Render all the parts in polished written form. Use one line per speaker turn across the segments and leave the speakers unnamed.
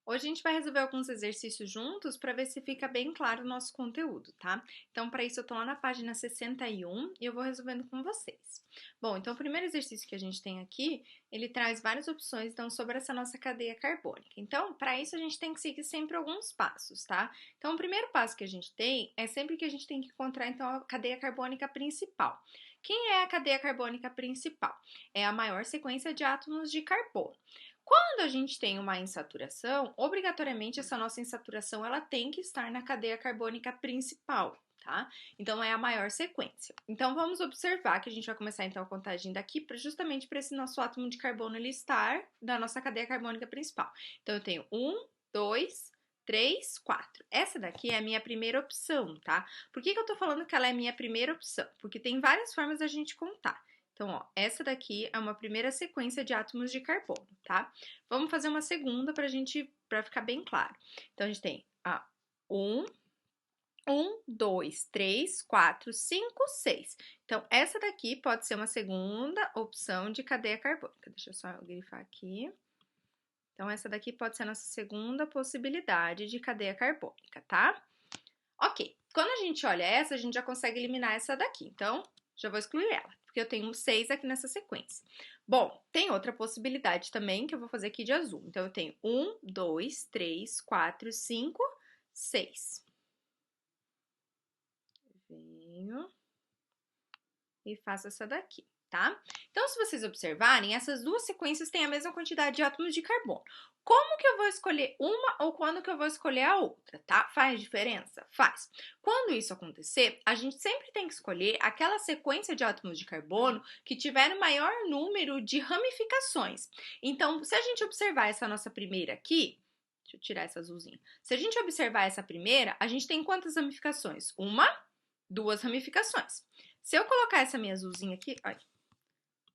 Hoje a gente vai resolver alguns exercícios juntos para ver se fica bem claro o nosso conteúdo, tá? Então, para isso, eu tô lá na página 61 e eu vou resolvendo com vocês. Bom, então o primeiro exercício que a gente tem aqui, ele traz várias opções então, sobre essa nossa cadeia carbônica. Então, para isso, a gente tem que seguir sempre alguns passos, tá? Então, o primeiro passo que a gente tem é sempre que a gente tem que encontrar então, a cadeia carbônica principal. Quem é a cadeia carbônica principal? É a maior sequência de átomos de carbono. Quando a gente tem uma insaturação, obrigatoriamente essa nossa insaturação ela tem que estar na cadeia carbônica principal, tá? Então é a maior sequência. Então vamos observar que a gente vai começar então a contagem daqui justamente para esse nosso átomo de carbono ele estar na nossa cadeia carbônica principal. Então eu tenho 1, 2, 3, 4. Essa daqui é a minha primeira opção, tá? Por que eu tô falando que ela é a minha primeira opção? Porque tem várias formas da gente contar. Então, ó, essa daqui é uma primeira sequência de átomos de carbono, tá? Vamos fazer uma segunda para ficar bem claro. Então, a gente tem a 1, 2, 3, 4, 5, 6. Então, essa daqui pode ser uma segunda opção de cadeia carbônica. Deixa eu só grifar aqui. Então, essa daqui pode ser a nossa segunda possibilidade de cadeia carbônica, tá? Ok, quando a gente olha essa, a gente já consegue eliminar essa daqui. Então, já vou excluir ela, porque eu tenho 6 aqui nessa sequência. Bom, tem outra possibilidade também que eu vou fazer aqui de azul. Então, eu tenho 1, 2, 3, 4, 5, 6. Venho e faço essa daqui, tá? Então, se vocês observarem, essas duas sequências têm a mesma quantidade de átomos de carbono. Como que eu vou escolher uma ou quando que eu vou escolher a outra, tá? Faz diferença? Faz. Quando isso acontecer, a gente sempre tem que escolher aquela sequência de átomos de carbono que tiver o maior número de ramificações. Então, se a gente observar essa nossa primeira aqui, deixa eu tirar essa azulzinha. Se a gente observar essa primeira, a gente tem quantas ramificações? Uma, duas ramificações. Se eu colocar essa minha azulzinha aqui, ai,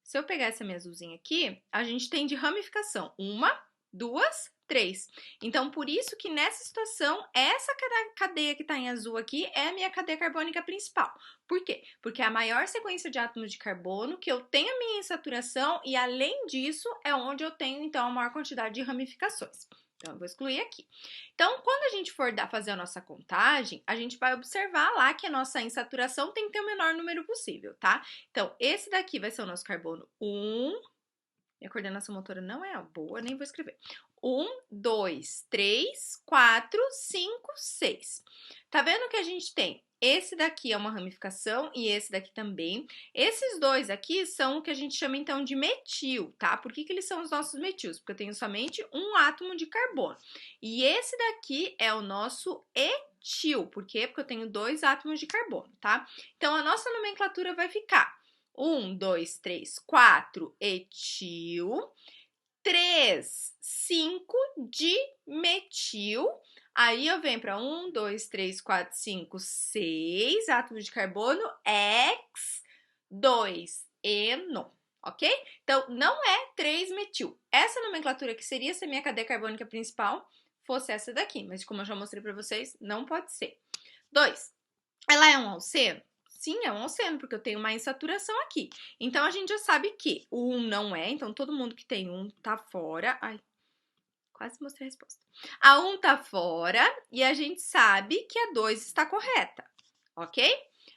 se eu pegar essa minha azulzinha aqui, a gente tem de ramificação uma, duas, três. Então, por isso que nessa situação, essa cadeia que está em azul aqui é a minha cadeia carbônica principal. Por quê? Porque é a maior sequência de átomos de carbono que eu tenho a minha insaturação e, além disso, é onde eu tenho, então, a maior quantidade de ramificações. Então, eu vou excluir aqui. Então, quando a gente for fazer a nossa contagem, a gente vai observar lá que a nossa insaturação tem que ter o menor número possível, tá? Então, esse daqui vai ser o nosso carbono 1. Minha coordenação motora não é boa, nem vou escrever. 1, 2, 3, 4, 5, 6. Tá vendo que a gente tem esse daqui é uma ramificação e esse daqui também. Esses dois aqui são o que a gente chama então de metil, tá? Por que eles são os nossos metils? Porque eu tenho somente um átomo de carbono. E esse daqui é o nosso etil. Por quê? Porque eu tenho dois átomos de carbono, tá? Então, a nossa nomenclatura vai ficar 1, 2, 3, 4 etil, 3, 5 dimetil. Aí eu venho para 1, 2, 3, 4, 5, 6 átomos de carbono, X, 2 eno, ok? Então, não é 3-metil. Essa nomenclatura que seria essa minha cadeia carbônica principal fosse essa daqui, mas como eu já mostrei para vocês, não pode ser. 2. Ela é um alceno? Sim, é um alceno, porque eu tenho uma insaturação aqui. Então, a gente já sabe que o 1 não é, então todo mundo que tem 1 tá fora. Ai, quase mostrei a resposta. A 1 tá fora e a gente sabe que a 2 está correta, ok?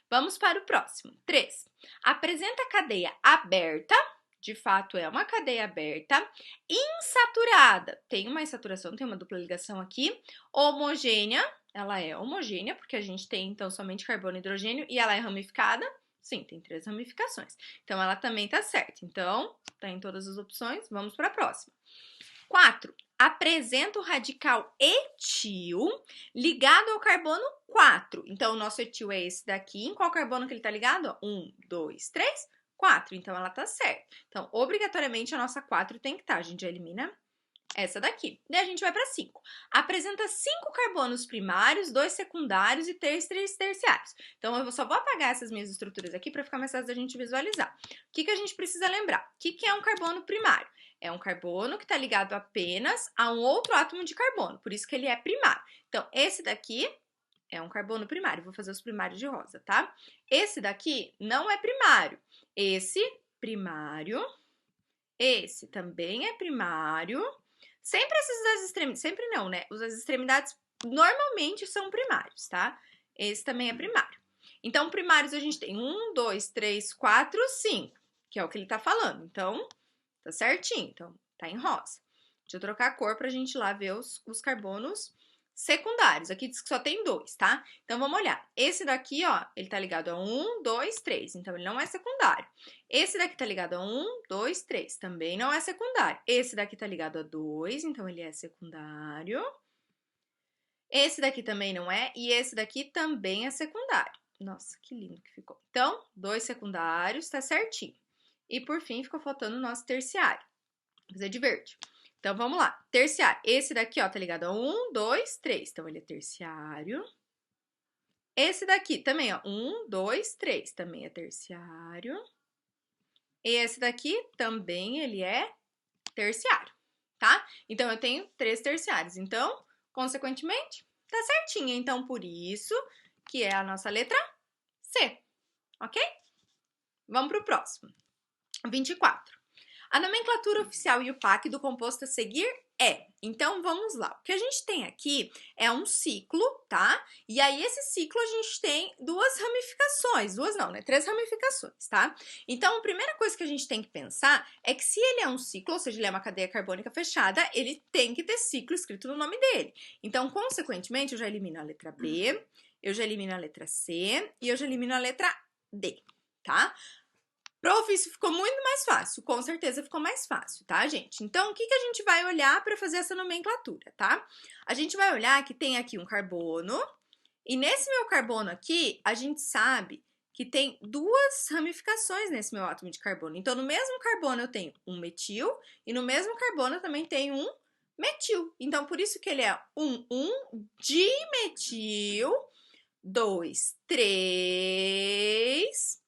Vamos para o próximo. 3. Apresenta a cadeia aberta, de fato é uma cadeia aberta, insaturada, tem uma insaturação, tem uma dupla ligação aqui, homogênea, ela é homogênea, porque a gente tem então somente carbono e hidrogênio, e ela é ramificada, sim, tem 3 ramificações. Então, ela também tá certa. Então, tá em todas as opções, vamos para a próxima. 4. Apresenta o radical etil ligado ao carbono 4. Então, o nosso etil é esse daqui. Em qual carbono que ele está ligado? 1, 2, 3, 4. Então, ela está certa. Então, obrigatoriamente, a nossa 4 tem que estar. A gente já elimina essa daqui. Daí a gente vai para 5. Apresenta 5 carbonos primários, 2 secundários e 3 terciários. Então, eu só vou apagar essas minhas estruturas aqui para ficar mais fácil da gente visualizar. O que a gente precisa lembrar? O que é um carbono primário? É um carbono que está ligado apenas a um outro átomo de carbono, por isso que ele é primário. Então, esse daqui é um carbono primário. Vou fazer os primários de rosa, tá? Esse daqui não é primário. Esse, primário. Esse também é primário. Sempre esses das extremidades, sempre não, né? Os das extremidades normalmente são primários, tá? Esse também é primário. Então, primários a gente tem 1, 2, 3, 4, 5, que é o que ele tá falando. Então, tá certinho. Então, tá em rosa. Deixa eu trocar a cor pra gente ir lá ver os carbonos secundários. Aqui diz que só tem 2, tá? Então, vamos olhar. Esse daqui, ó, ele tá ligado a 1, 2, 3. Então, ele não é secundário. Esse daqui tá ligado a 1, 2, 3. Também não é secundário. Esse daqui tá ligado a 2, então ele é secundário. Esse daqui também não é, e esse daqui também é secundário. Nossa, que lindo que ficou. Então, 2 secundários, tá certinho. E por fim, ficou faltando o nosso terciário. Vou fazer de verde. Então, vamos lá. Terciário. Esse daqui, ó, tá ligado a 1, 2, 3. Então, ele é terciário. Esse daqui também, ó, 1, 2, 3. Também é terciário. Esse daqui também, ele é terciário, tá? Então, eu tenho 3 terciários. Então, consequentemente, tá certinha. Então, por isso que é a nossa letra C, ok? Vamos pro próximo. 24. A nomenclatura oficial e o PAC do composto a seguir é. Então, vamos lá. O que a gente tem aqui é um ciclo, tá? E aí, esse ciclo, a gente tem duas ramificações. Duas não, né? 3 ramificações, tá? Então, a primeira coisa que a gente tem que pensar é que se ele é um ciclo, ou seja, ele é uma cadeia carbônica fechada, ele tem que ter ciclo escrito no nome dele. Então, consequentemente, eu já elimino a letra B, eu já elimino a letra C e eu já elimino a letra D, tá? Prof, isso ficou muito mais fácil, com certeza ficou mais fácil, tá, gente? Então, o que a gente vai olhar para fazer essa nomenclatura, tá? A gente vai olhar que tem aqui um carbono, e nesse meu carbono aqui, a gente sabe que tem duas ramificações nesse meu átomo de carbono. Então, no mesmo carbono eu tenho um metil, e no mesmo carbono eu também tenho um metil. Então, por isso que ele é um dimetil, 2, 3...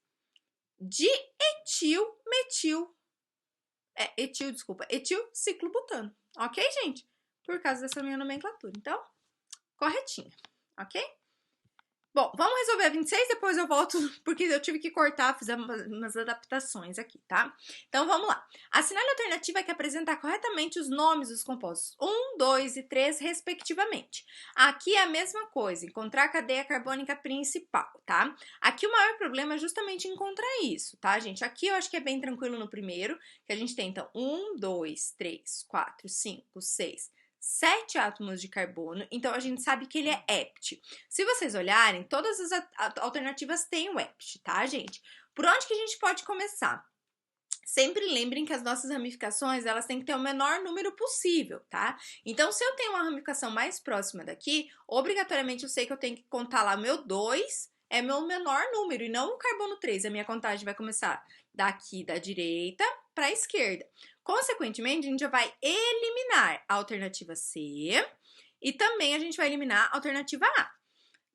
de etil ciclobutano, ok, gente? Por causa dessa minha nomenclatura. Então, corretinha, ok? Bom, vamos resolver a 26, depois eu volto, porque eu tive que cortar, fizer umas adaptações aqui, tá? Então, vamos lá. Assinale a alternativa que apresentar corretamente os nomes dos compostos 1, 2 e 3, respectivamente. Aqui é a mesma coisa, encontrar a cadeia carbônica principal, tá? Aqui o maior problema é justamente encontrar isso, tá, gente? Aqui eu acho que é bem tranquilo no primeiro, que a gente tem, então, 1, 2, 3, 4, 5, 6... 7 átomos de carbono, então a gente sabe que ele é ept. Se vocês olharem, todas as alternativas têm o ept, tá, gente? Por onde que a gente pode começar? Sempre lembrem que as nossas ramificações, elas têm que ter o menor número possível, tá? Então, se eu tenho uma ramificação mais próxima daqui, obrigatoriamente eu sei que eu tenho que contar lá meu 2, é meu menor número, e não o carbono 3. A minha contagem vai começar daqui da direita para a esquerda. Consequentemente, a gente já vai eliminar a alternativa C e também a gente vai eliminar a alternativa A.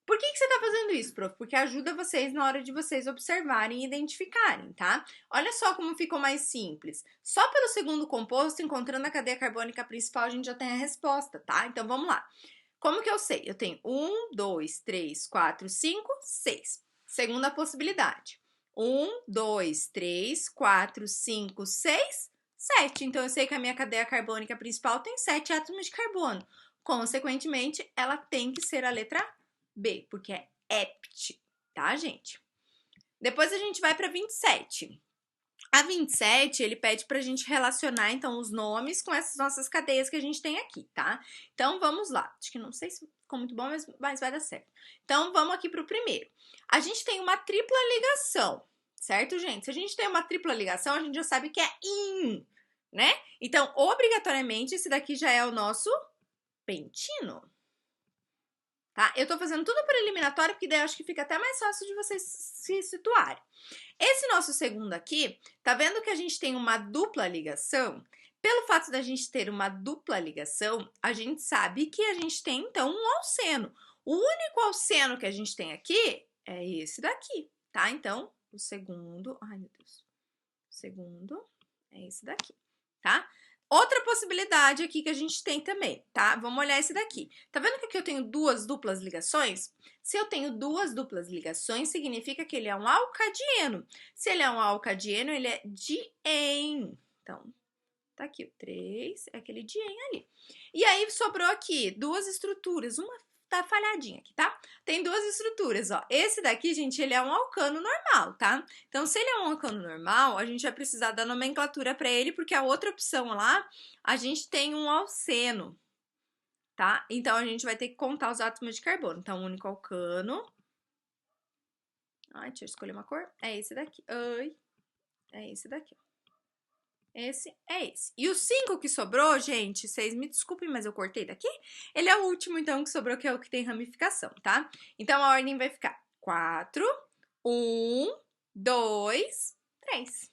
Por que você está fazendo isso, prof? Porque ajuda vocês na hora de vocês observarem e identificarem, tá? Olha só como ficou mais simples. Só pelo segundo composto, encontrando a cadeia carbônica principal, a gente já tem a resposta, tá? Então, vamos lá. Como que eu sei? Eu tenho 1, 2, 3, 4, 5, 6. Segunda possibilidade. 1, 2, 3, 4, 5, 6, 7. Então, eu sei que a minha cadeia carbônica principal tem 7 átomos de carbono. Consequentemente, ela tem que ser a letra B, porque é ept, tá, gente? Depois a gente vai para 27. A 27, ele pede pra gente relacionar, então, os nomes com essas nossas cadeias que a gente tem aqui, tá? Então, vamos lá. Acho que não sei se ficou muito bom, mas vai dar certo. Então, vamos aqui pro primeiro. A gente tem uma tripla ligação, certo, gente? Se a gente tem uma tripla ligação, a gente já sabe que é in, né? Então, obrigatoriamente, esse daqui já é o nosso pentino. Tá? Eu tô fazendo tudo por eliminatório, porque daí eu acho que fica até mais fácil de vocês se situarem. Esse nosso segundo aqui, tá vendo que a gente tem uma dupla ligação? Pelo fato da gente ter uma dupla ligação, a gente sabe que a gente tem, então, um alceno. O único alceno que a gente tem aqui é esse daqui, tá? Então, o segundo... Ai, meu Deus. O segundo é esse daqui, tá? Outra possibilidade aqui que a gente tem também, tá? Vamos olhar esse daqui. Tá vendo que aqui eu tenho duas duplas ligações? Se eu tenho duas duplas ligações, significa que ele é um alcadieno. Se ele é um alcadieno, ele é diene. Então, Tá aqui o 3, é aquele dienho ali. E aí sobrou aqui duas estruturas, uma tá falhadinha aqui, tá? Tem duas estruturas, ó. Esse daqui, gente, ele é um alcano normal, tá? Então, se ele é um alcano normal, a gente vai precisar da nomenclatura para ele, porque a outra opção lá, a gente tem um alceno, tá? Então, a gente vai ter que contar os átomos de carbono. Então, único alcano. Ai, deixa eu escolher uma cor. É esse daqui. Ai, é esse daqui, ó. Esse é esse. E o 5 que sobrou, gente, vocês me desculpem, mas eu cortei daqui. Ele é o último, então, que sobrou, que é o que tem ramificação, tá? Então, a ordem vai ficar 4, 1, 2, 3.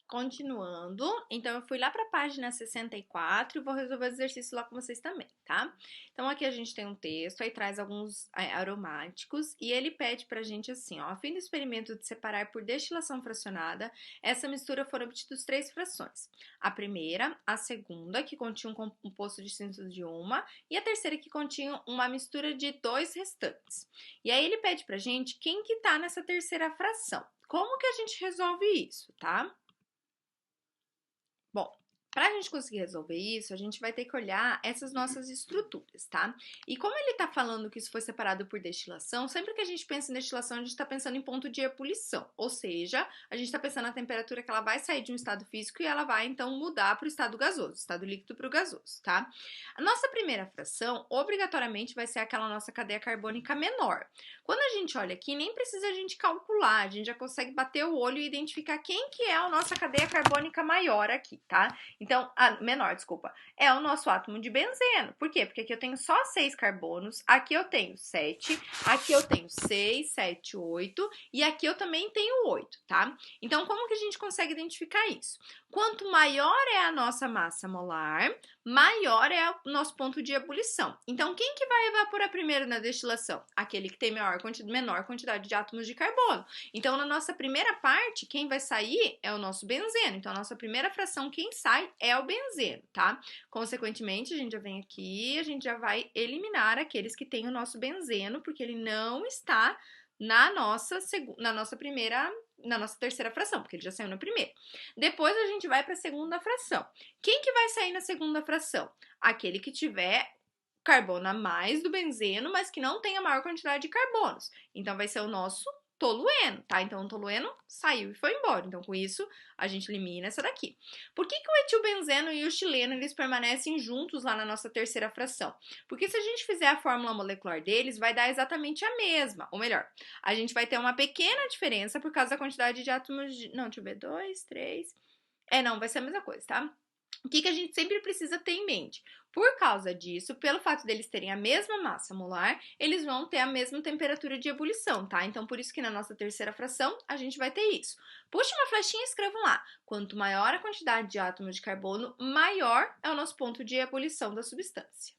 Continuando, então eu fui lá para a página 64 e vou resolver o exercício lá com vocês também, tá? Então aqui a gente tem um texto, aí traz alguns aromáticos e ele pede pra gente assim, ó, a fim do experimento de separar por destilação fracionada, essa mistura foram obtidas 3 frações. A primeira, a segunda, que continha um composto distinto de uma, e a terceira que continha uma mistura de 2 restantes. E aí ele pede pra gente quem que tá nessa terceira fração. Como que a gente resolve isso, tá? Bom, para a gente conseguir resolver isso, a gente vai ter que olhar essas nossas estruturas, tá? E como ele tá falando que isso foi separado por destilação, sempre que a gente pensa em destilação, a gente tá pensando em ponto de ebulição, ou seja, a gente tá pensando na temperatura que ela vai sair de um estado físico e ela vai, então, mudar para o estado gasoso, estado líquido para o gasoso, tá? A nossa primeira fração, obrigatoriamente, vai ser aquela nossa cadeia carbônica menor. Quando a gente olha aqui, nem precisa a gente calcular, a gente já consegue bater o olho e identificar quem que é a nossa cadeia carbônica maior aqui, tá? Então, menor, desculpa, é o nosso átomo de benzeno. Por quê? Porque aqui eu tenho só 6 carbonos, aqui eu tenho 7, aqui eu tenho 6, 7, 8 e aqui eu também tenho 8, tá? Então, como que a gente consegue identificar isso? Quanto maior é a nossa massa molar, maior é o nosso ponto de ebulição. Então, quem que vai evaporar primeiro na destilação? Aquele que tem menor quantidade de átomos de carbono. Então, na nossa primeira parte, quem vai sair é o nosso benzeno. Então, a nossa primeira fração, quem sai é o benzeno, tá? Consequentemente, a gente já vem aqui, a gente já vai eliminar aqueles que têm o nosso benzeno, porque ele não está na nossa terceira fração, porque ele já saiu na primeira. Depois a gente vai para a segunda fração. Quem que vai sair na segunda fração? Aquele que tiver carbono a mais do benzeno, mas que não tenha maior quantidade de carbonos. Então vai ser o nosso tolueno, tá? Então o tolueno saiu e foi embora. Então com isso a gente elimina essa daqui. Por que o etilbenzeno e o xileno eles permanecem juntos lá na nossa terceira fração? Porque se a gente fizer a fórmula molecular deles, vai dar exatamente a mesma, ou melhor, a gente vai ter uma pequena diferença por causa da quantidade de átomos de... Não, deixa eu ver, 2, 3... não, vai ser a mesma coisa, tá? O que a gente sempre precisa ter em mente? Por causa disso, pelo fato deles terem a mesma massa molar, eles vão ter a mesma temperatura de ebulição, tá? Então, por isso que na nossa terceira fração, a gente vai ter isso. Puxa uma flechinha e escrevam lá. Quanto maior a quantidade de átomos de carbono, maior é o nosso ponto de ebulição da substância.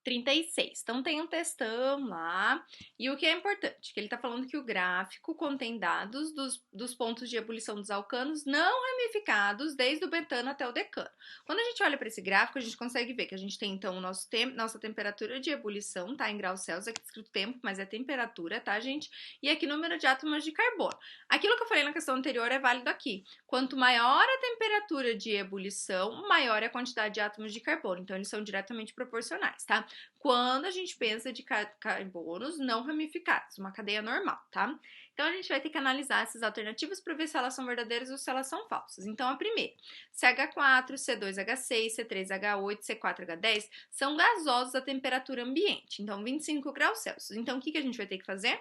36. Então, tem um textão lá. E o que é importante? Que ele está falando que o gráfico contém dados dos pontos de ebulição dos alcanos não ramificados desde o betano até o decano. Quando a gente olha para esse gráfico, a gente consegue ver que a gente tem, então, nossa temperatura de ebulição, tá? Em graus Celsius, aqui escrito tempo, mas é temperatura, tá, gente? E aqui número de átomos de carbono. Aquilo que eu falei na questão anterior é válido aqui. Quanto maior a temperatura de ebulição, maior é a quantidade de átomos de carbono. Então, eles são diretamente proporcionais, tá? Quando a gente pensa de carbonos não ramificados, uma cadeia normal, tá? Então, a gente vai ter que analisar essas alternativas para ver se elas são verdadeiras ou se elas são falsas. Então, a primeira, CH4, C2H6, C3H8, C4H10 são gasosos a temperatura ambiente, então 25 graus Celsius. Então, o que a gente vai ter que fazer?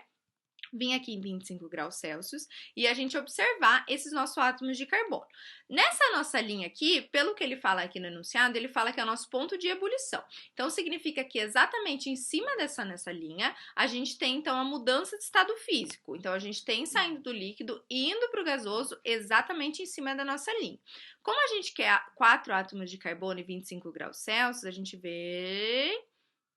Vim aqui em 25 graus Celsius e a gente observar esses nossos átomos de carbono. Nessa nossa linha aqui, pelo que ele fala aqui no enunciado, ele fala que é o nosso ponto de ebulição. Então, significa que exatamente em cima nessa linha, a gente tem, então, a mudança de estado físico. Então, a gente tem saindo do líquido e indo para o gasoso exatamente em cima da nossa linha. Como a gente quer 4 átomos de carbono e 25 graus Celsius, a gente vê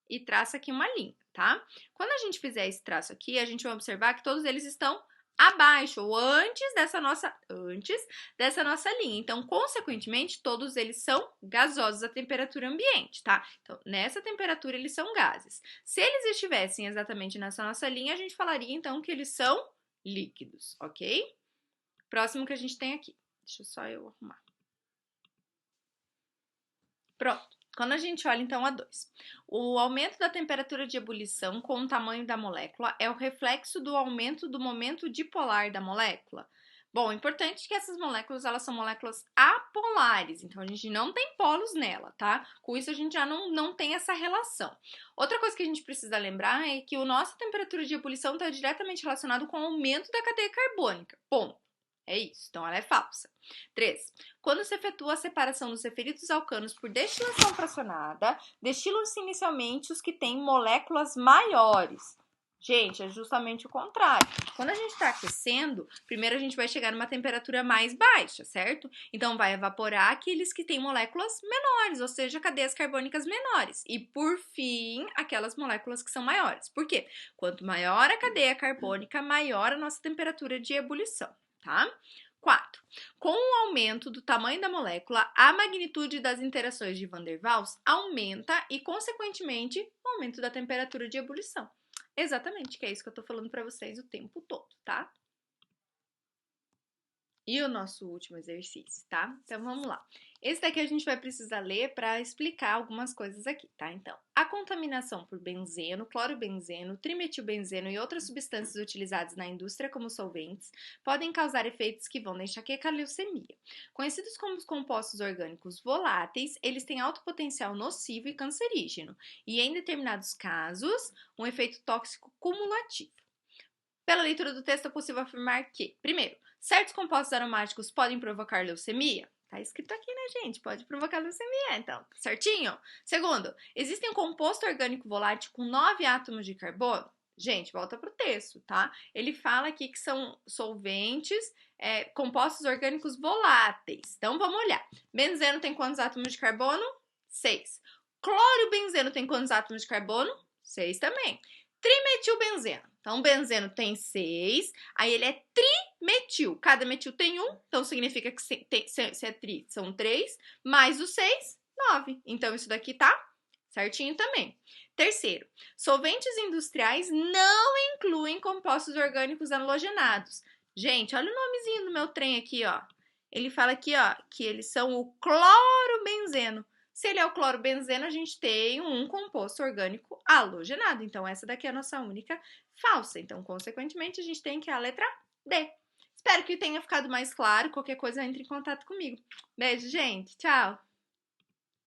e traça aqui uma linha, tá? Quando a gente fizer esse traço aqui, a gente vai observar que todos eles estão abaixo ou antes dessa nossa linha. Então, consequentemente, todos eles são gasosos à temperatura ambiente, tá? Então, nessa temperatura eles são gases. Se eles estivessem exatamente nessa nossa linha, a gente falaria então que eles são líquidos, ok? Próximo que a gente tem aqui. Deixa só eu arrumar. Pronto. Quando a gente olha, então, a 2, o aumento da temperatura de ebulição com o tamanho da molécula é o reflexo do aumento do momento dipolar da molécula? Bom, importante que essas moléculas, elas são moléculas apolares, então a gente não tem polos nela, tá? Com isso a gente já não tem essa relação. Outra coisa que a gente precisa lembrar é que a nossa temperatura de ebulição está diretamente relacionada com o aumento da cadeia carbônica. Ponto. É isso, então ela é falsa. 3. Quando se efetua a separação dos referidos alcanos por destilação fracionada, destilam-se inicialmente os que têm moléculas maiores. Gente, é justamente o contrário. Quando a gente está aquecendo, primeiro a gente vai chegar numa temperatura mais baixa, certo? Então vai evaporar aqueles que têm moléculas menores, ou seja, cadeias carbônicas menores. E por fim, aquelas moléculas que são maiores. Por quê? Quanto maior a cadeia carbônica, maior a nossa temperatura de ebulição. Tá? 4. Com o aumento do tamanho da molécula, a magnitude das interações de Van der Waals aumenta e, consequentemente, o aumento da temperatura de ebulição. Exatamente, que é isso que eu tô falando para vocês o tempo todo, tá? E o nosso último exercício, tá? Então, vamos lá. Esse daqui a gente vai precisar ler para explicar algumas coisas aqui, tá? Então, a contaminação por benzeno, clorobenzeno, trimetilbenzeno e outras substâncias utilizadas na indústria como solventes podem causar efeitos que vão da enxaqueca à leucemia. Conhecidos como os compostos orgânicos voláteis, eles têm alto potencial nocivo e cancerígeno, e em determinados casos, um efeito tóxico cumulativo. Pela leitura do texto, é possível afirmar que, primeiro, certos compostos aromáticos podem provocar leucemia. Tá escrito aqui, né, gente? Pode provocar leucemia, então, certinho? Segundo, existe um composto orgânico volátil com 9 átomos de carbono? Gente, volta pro texto, tá? Ele fala aqui que são solventes, compostos orgânicos voláteis. Então, vamos olhar. Benzeno tem quantos átomos de carbono? 6. Clorobenzeno tem quantos átomos de carbono? 6 também. Trimetilbenzeno. Então, benzeno tem 6, aí ele é trimetil. Cada metil tem 1, então significa que se é tri, são 3, mais o 6, 9. Então, isso daqui tá certinho também. Terceiro, solventes industriais não incluem compostos orgânicos halogenados. Gente, olha o nomezinho do meu trem aqui, ó. Ele fala aqui, ó, que eles são o clorobenzeno. Se ele é o clorobenzeno, a gente tem um composto orgânico halogenado. Então, essa daqui é a nossa única falsa. Então, consequentemente, a gente tem que a letra D. Espero que tenha ficado mais claro. Qualquer coisa, entre em contato comigo. Beijo, gente. Tchau!